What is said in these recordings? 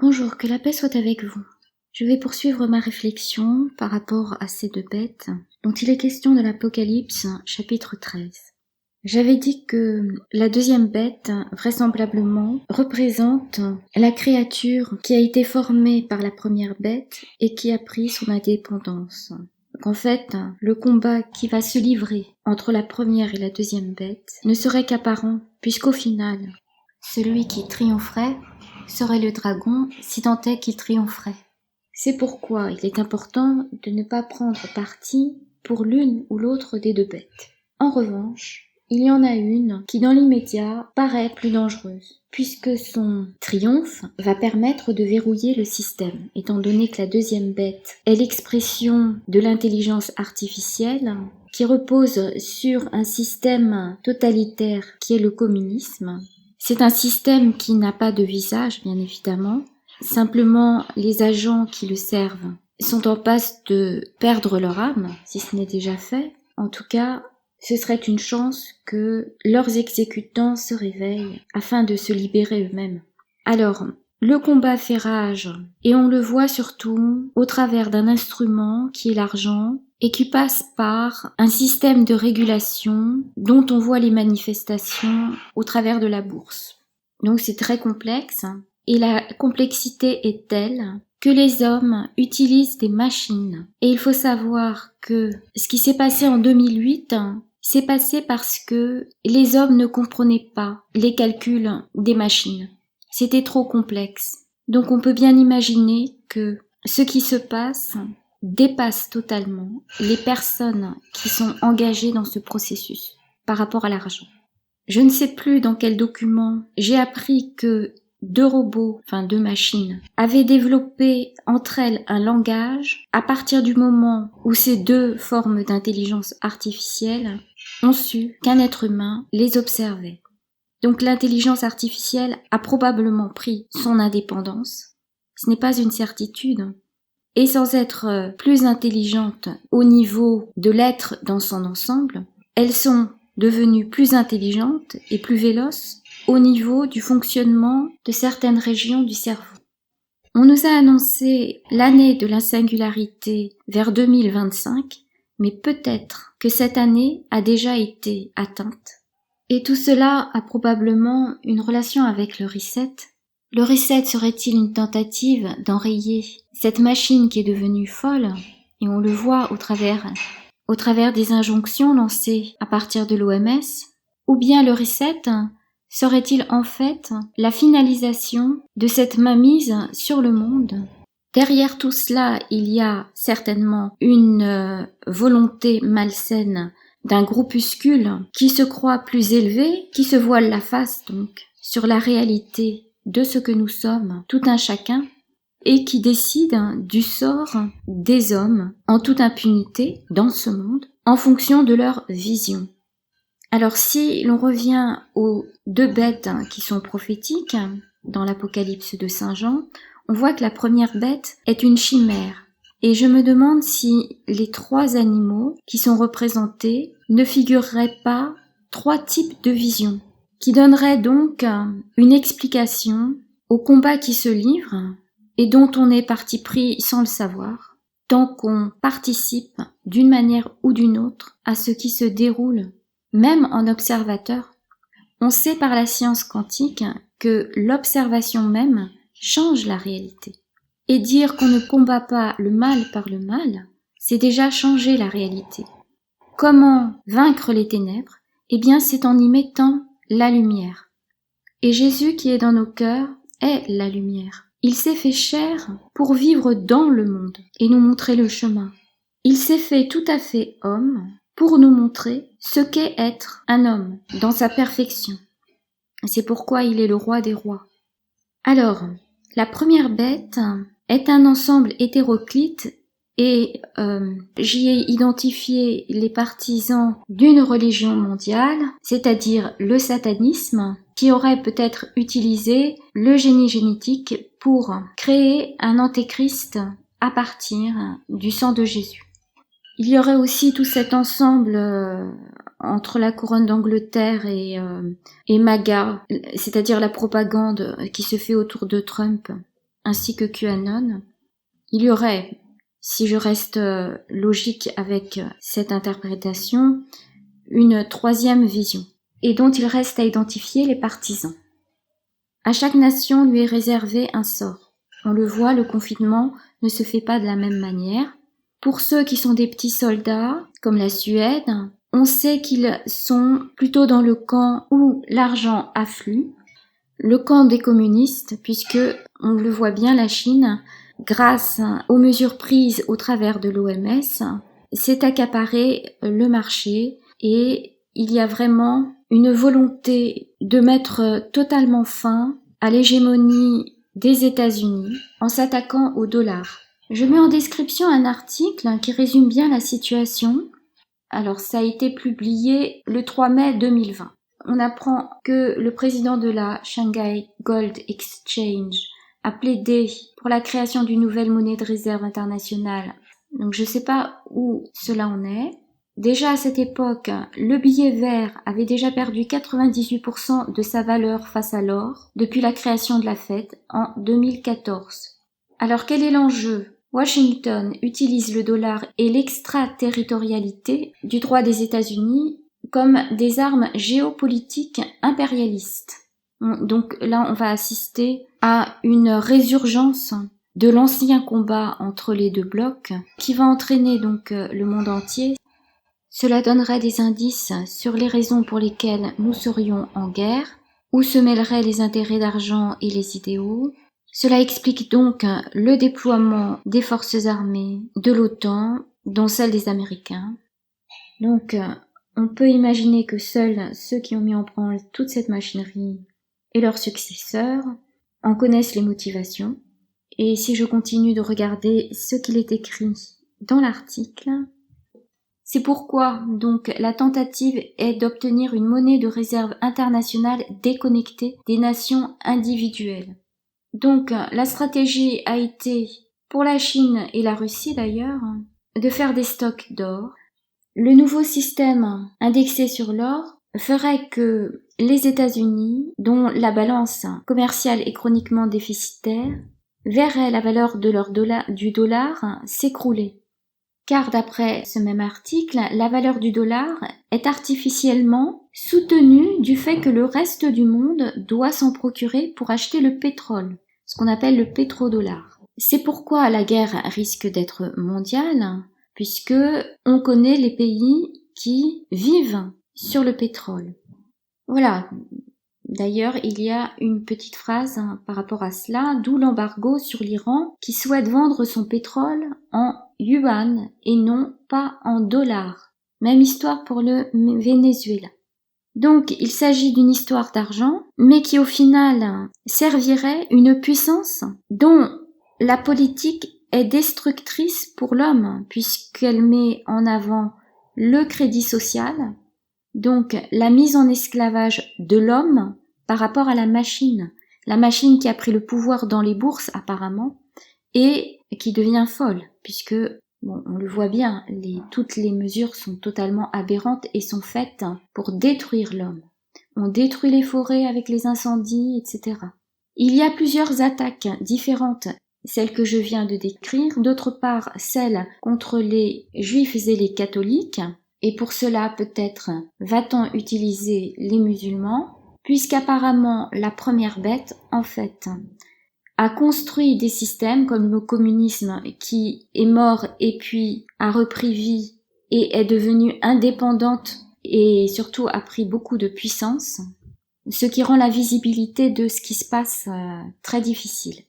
Bonjour, que la paix soit avec vous. Je vais poursuivre ma réflexion par rapport à ces deux bêtes dont il est question de l'Apocalypse, chapitre 13. J'avais dit que la deuxième bête, vraisemblablement, représente la créature qui a été formée par la première bête et qui a pris son indépendance. Qu'en fait, le combat qui va se livrer entre la première et la deuxième bête ne serait qu'apparent, puisqu'au final, celui qui triompherait serait le dragon, si tant est qu'il triompherait. C'est pourquoi il est important de ne pas prendre parti pour l'une ou l'autre des deux bêtes. En revanche, il y en a une qui dans l'immédiat paraît plus dangereuse, puisque son triomphe va permettre de verrouiller le système, étant donné que la deuxième bête est l'expression de l'intelligence artificielle qui repose sur un système totalitaire qui est le communisme. C'est un système qui n'a pas de visage, bien évidemment. Simplement, les agents qui le servent sont en passe de perdre leur âme, si ce n'est déjà fait. En tout cas, ce serait une chance que leurs exécutants se réveillent afin de se libérer eux-mêmes. Alors, le combat fait rage, et on le voit surtout au travers d'un instrument qui est l'argent, et qui passe par un système de régulation dont on voit les manifestations au travers de la bourse. Donc c'est très complexe, et la complexité est telle que les hommes utilisent des machines. Et il faut savoir que ce qui s'est passé en 2008 s'est passé parce que les hommes ne comprenaient pas les calculs des machines. C'était trop complexe. Donc on peut bien imaginer que ce qui se passe dépasse totalement les personnes qui sont engagées dans ce processus par rapport à l'argent. Je ne sais plus dans quel document j'ai appris que deux machines, avaient développé entre elles un langage à partir du moment où ces deux formes d'intelligence artificielle ont su qu'un être humain les observait. Donc l'intelligence artificielle a probablement pris son indépendance. Ce n'est pas une certitude. Et sans être plus intelligentes au niveau de l'être dans son ensemble, elles sont devenues plus intelligentes et plus véloces au niveau du fonctionnement de certaines régions du cerveau. On nous a annoncé l'année de la singularité vers 2025, mais peut-être que cette année a déjà été atteinte. Et tout cela a probablement une relation avec le reset. Le reset serait-il une tentative d'enrayer cette machine qui est devenue folle, et on le voit au travers des injonctions lancées à partir de l'OMS, ou bien le reset serait-il en fait la finalisation de cette mainmise sur le monde? Derrière tout cela, il y a certainement une volonté malsaine d'un groupuscule qui se croit plus élevé, qui se voile la face donc sur la réalité de ce que nous sommes, tout un chacun, et qui décide du sort des hommes en toute impunité dans ce monde, en fonction de leur vision. Alors si l'on revient aux deux bêtes qui sont prophétiques, dans l'Apocalypse de Saint Jean, on voit que la première bête est une chimère. Et je me demande si les trois animaux qui sont représentés ne figureraient pas trois types de visions, qui donneraient donc une explication au combat qui se livre et dont on est parti pris sans le savoir, tant qu'on participe d'une manière ou d'une autre à ce qui se déroule. Même en observateur, on sait par la science quantique que l'observation même change la réalité. Et dire qu'on ne combat pas le mal par le mal, c'est déjà changer la réalité. Comment vaincre les ténèbres? Eh bien, c'est en y mettant la lumière. Et Jésus qui est dans nos cœurs est la lumière. Il s'est fait chair pour vivre dans le monde et nous montrer le chemin. Il s'est fait tout à fait homme pour nous montrer ce qu'est être un homme dans sa perfection. C'est pourquoi il est le roi des rois. Alors, la première bête est un ensemble hétéroclite et j'y ai identifié les partisans d'une religion mondiale, c'est-à-dire le satanisme, qui aurait peut-être utilisé le génie génétique pour créer un antéchrist à partir du sang de Jésus. Il y aurait aussi tout cet ensemble entre la couronne d'Angleterre et MAGA, c'est-à-dire la propagande qui se fait autour de Trump. ainsi que QAnon. Il y aurait, si je reste logique avec cette interprétation, une troisième vision, et dont il reste à identifier les partisans. À chaque nation lui est réservé un sort. On le voit, le confinement ne se fait pas de la même manière. Pour ceux qui sont des petits soldats, comme la Suède, on sait qu'ils sont plutôt dans le camp où l'argent afflue, le camp des communistes, puisque, on le voit bien, la Chine, grâce aux mesures prises au travers de l'OMS, s'est accaparé le marché et il y a vraiment une volonté de mettre totalement fin à l'hégémonie des États-Unis en s'attaquant au dollar. Je mets en description un article qui résume bien la situation. Alors, ça a été publié le 3 mai 2020. On apprend que le président de la Shanghai Gold Exchange a plaidé pour la création d'une nouvelle monnaie de réserve internationale. Donc, je ne sais pas où cela en est. Déjà à cette époque, le billet vert avait déjà perdu 98% de sa valeur face à l'or depuis la création de la Fed en 2014. Alors, quel est l'enjeu ? Washington utilise le dollar et l'extraterritorialité du droit des États-Unis comme des armes géopolitiques impérialistes. Donc là, on va assister à une résurgence de l'ancien combat entre les deux blocs qui va entraîner donc le monde entier. Cela donnerait des indices sur les raisons pour lesquelles nous serions en guerre, où se mêleraient les intérêts d'argent et les idéaux. Cela explique donc le déploiement des forces armées de l'OTAN, dont celles des Américains. Donc, on peut imaginer que seuls ceux qui ont mis en branle toute cette machinerie et leurs successeurs en connaissent les motivations. Et si je continue de regarder ce qu'il est écrit dans l'article, c'est pourquoi donc la tentative est d'obtenir une monnaie de réserve internationale déconnectée des nations individuelles. Donc la stratégie a été, pour la Chine et la Russie d'ailleurs, de faire des stocks d'or. Le nouveau système indexé sur l'or ferait que les États-Unis, dont la balance commerciale est chroniquement déficitaire, verraient la valeur de leur du dollar s'écrouler. Car d'après ce même article, la valeur du dollar est artificiellement soutenue du fait que le reste du monde doit s'en procurer pour acheter le pétrole, ce qu'on appelle le pétrodollar. C'est pourquoi la guerre risque d'être mondiale, puisque on connaît les pays qui vivent sur le pétrole. Voilà. D'ailleurs, il y a une petite phrase par rapport à cela, d'où l'embargo sur l'Iran qui souhaite vendre son pétrole en yuan et non pas en dollars. Même histoire pour le Venezuela. Donc, il s'agit d'une histoire d'argent, mais qui au final servirait une puissance dont la politique est destructrice pour l'homme, puisqu'elle met en avant le crédit social, donc la mise en esclavage de l'homme par rapport à la machine qui a pris le pouvoir dans les bourses apparemment, et qui devient folle, puisque bon, on le voit bien, toutes les mesures sont totalement aberrantes et sont faites pour détruire l'homme. On détruit les forêts avec les incendies, etc. Il y a plusieurs attaques différentes, celles que je viens de décrire, d'autre part celles contre les juifs et les catholiques, et pour cela peut-être va-t-on utiliser les musulmans, puisqu'apparemment la première bête, en fait, a construit des systèmes comme le communisme qui est mort et puis a repris vie et est devenue indépendante et surtout a pris beaucoup de puissance, ce qui rend la visibilité de ce qui se passe très difficile.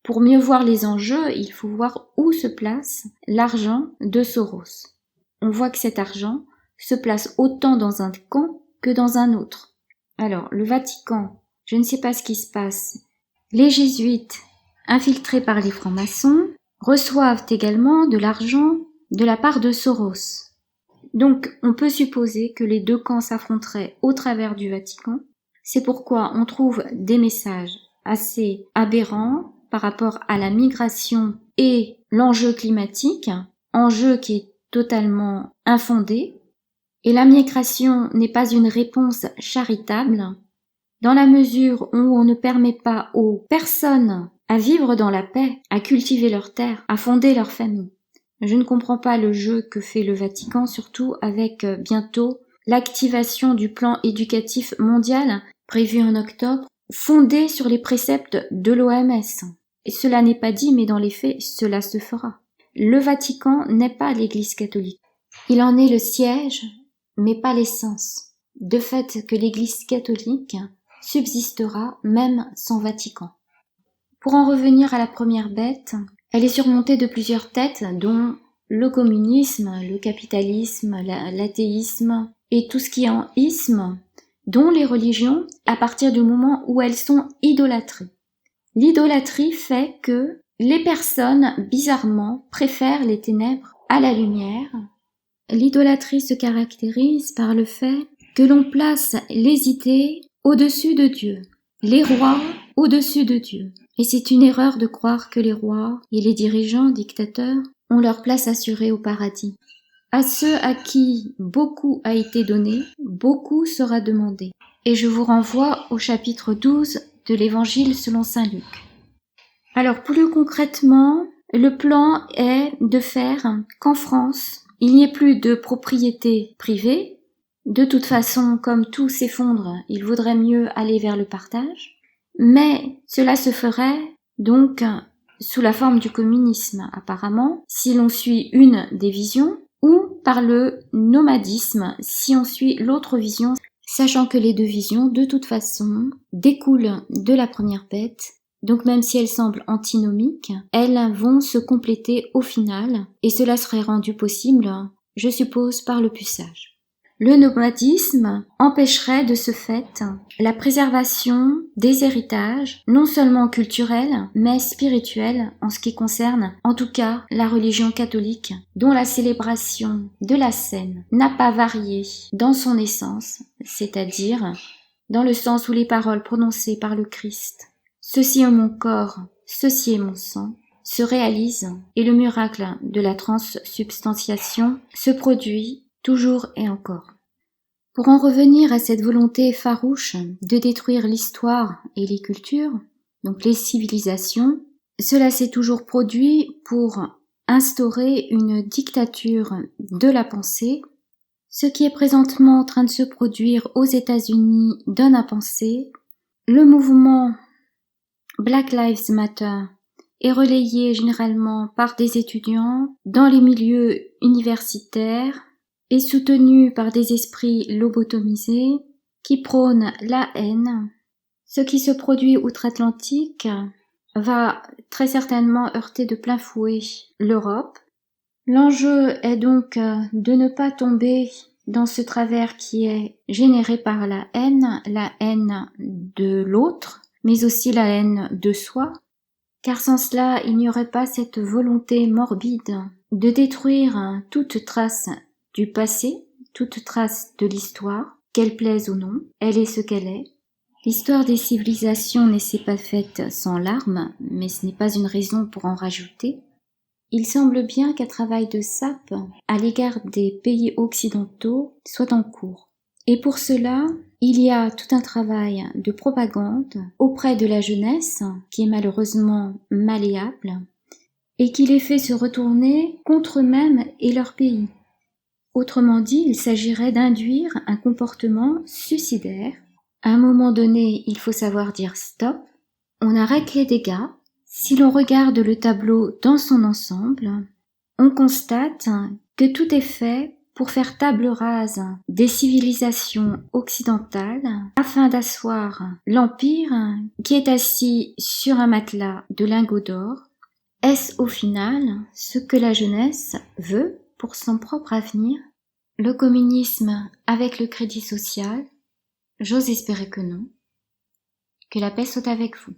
Pour mieux voir les enjeux, il faut voir où se place l'argent de Soros. On voit que cet argent se place autant dans un camp que dans un autre. Alors, le Vatican, je ne sais pas ce qui se passe. Les jésuites, infiltrés par les francs-maçons, reçoivent également de l'argent de la part de Soros. Donc, on peut supposer que les deux camps s'affronteraient au travers du Vatican. C'est pourquoi on trouve des messages assez aberrants par rapport à la migration et l'enjeu climatique, enjeu qui est totalement infondé. Et la migration n'est pas une réponse charitable, dans la mesure où on ne permet pas aux personnes à vivre dans la paix, à cultiver leurs terres, à fonder leur famille. Je ne comprends pas le jeu que fait le Vatican, surtout avec bientôt l'activation du plan éducatif mondial prévu en octobre, fondé sur les préceptes de l'OMS. Et cela n'est pas dit, mais dans les faits, cela se fera. Le Vatican n'est pas l'Église catholique. Il en est le siège, mais pas l'essence. De fait que l'Église catholique subsistera même sans Vatican. Pour en revenir à la première bête, elle est surmontée de plusieurs têtes, dont le communisme, le capitalisme, l'athéisme et tout ce qui est en isme, dont les religions, à partir du moment où elles sont idolâtrées. L'idolâtrie fait que les personnes, bizarrement, préfèrent les ténèbres à la lumière. L'idolâtrie se caractérise par le fait que l'on place les idées au-dessus de Dieu, les rois au-dessus de Dieu. Et c'est une erreur de croire que les rois et les dirigeants dictateurs ont leur place assurée au paradis. À ceux à qui beaucoup a été donné, beaucoup sera demandé. Et je vous renvoie au chapitre 12 de l'Évangile selon saint Luc. Alors plus concrètement, le plan est de faire qu'en France, il n'y ait plus de propriété privée. De toute façon, comme tout s'effondre, il vaudrait mieux aller vers le partage. Mais cela se ferait donc sous la forme du communisme apparemment, si l'on suit une des visions, ou par le nomadisme, si on suit l'autre vision, sachant que les deux visions, de toute façon, découlent de la première bête, donc même si elles semblent antinomiques, elles vont se compléter au final, et cela serait rendu possible, je suppose, par le puçage. Le nomadisme empêcherait de ce fait la préservation des héritages, non seulement culturels, mais spirituels en ce qui concerne, en tout cas, la religion catholique, dont la célébration de la scène n'a pas varié dans son essence, c'est-à-dire dans le sens où les paroles prononcées par le Christ, « Ceci est mon corps, ceci est mon sang », se réalisent et le miracle de la transsubstantiation se produit toujours et encore. Pour en revenir à cette volonté farouche de détruire l'histoire et les cultures, donc les civilisations, cela s'est toujours produit pour instaurer une dictature de la pensée. Ce qui est présentement en train de se produire aux États-Unis donne à penser. Le mouvement Black Lives Matter est relayé généralement par des étudiants dans les milieux universitaires et soutenu par des esprits lobotomisés qui prônent la haine. Ce qui se produit outre-Atlantique va très certainement heurter de plein fouet l'Europe. L'enjeu est donc de ne pas tomber dans ce travers qui est généré par la haine de l'autre, mais aussi la haine de soi, car sans cela, il n'y aurait pas cette volonté morbide de détruire toute trace du passé, toute trace de l'histoire, qu'elle plaise ou non, elle est ce qu'elle est. L'histoire des civilisations ne s'est pas faite sans larmes, mais ce n'est pas une raison pour en rajouter. Il semble bien qu'un travail de sape à l'égard des pays occidentaux soit en cours. Et pour cela, il y a tout un travail de propagande auprès de la jeunesse, qui est malheureusement malléable, et qui les fait se retourner contre eux-mêmes et leur pays. Autrement dit, il s'agirait d'induire un comportement suicidaire. À un moment donné, il faut savoir dire stop, on arrête les dégâts. Si l'on regarde le tableau dans son ensemble, on constate que tout est fait pour faire table rase des civilisations occidentales afin d'asseoir l'empire qui est assis sur un matelas de lingots d'or. Est-ce au final ce que la jeunesse veut pour son propre avenir? Le communisme avec le crédit social? J'ose espérer que non. Que la paix soit avec vous.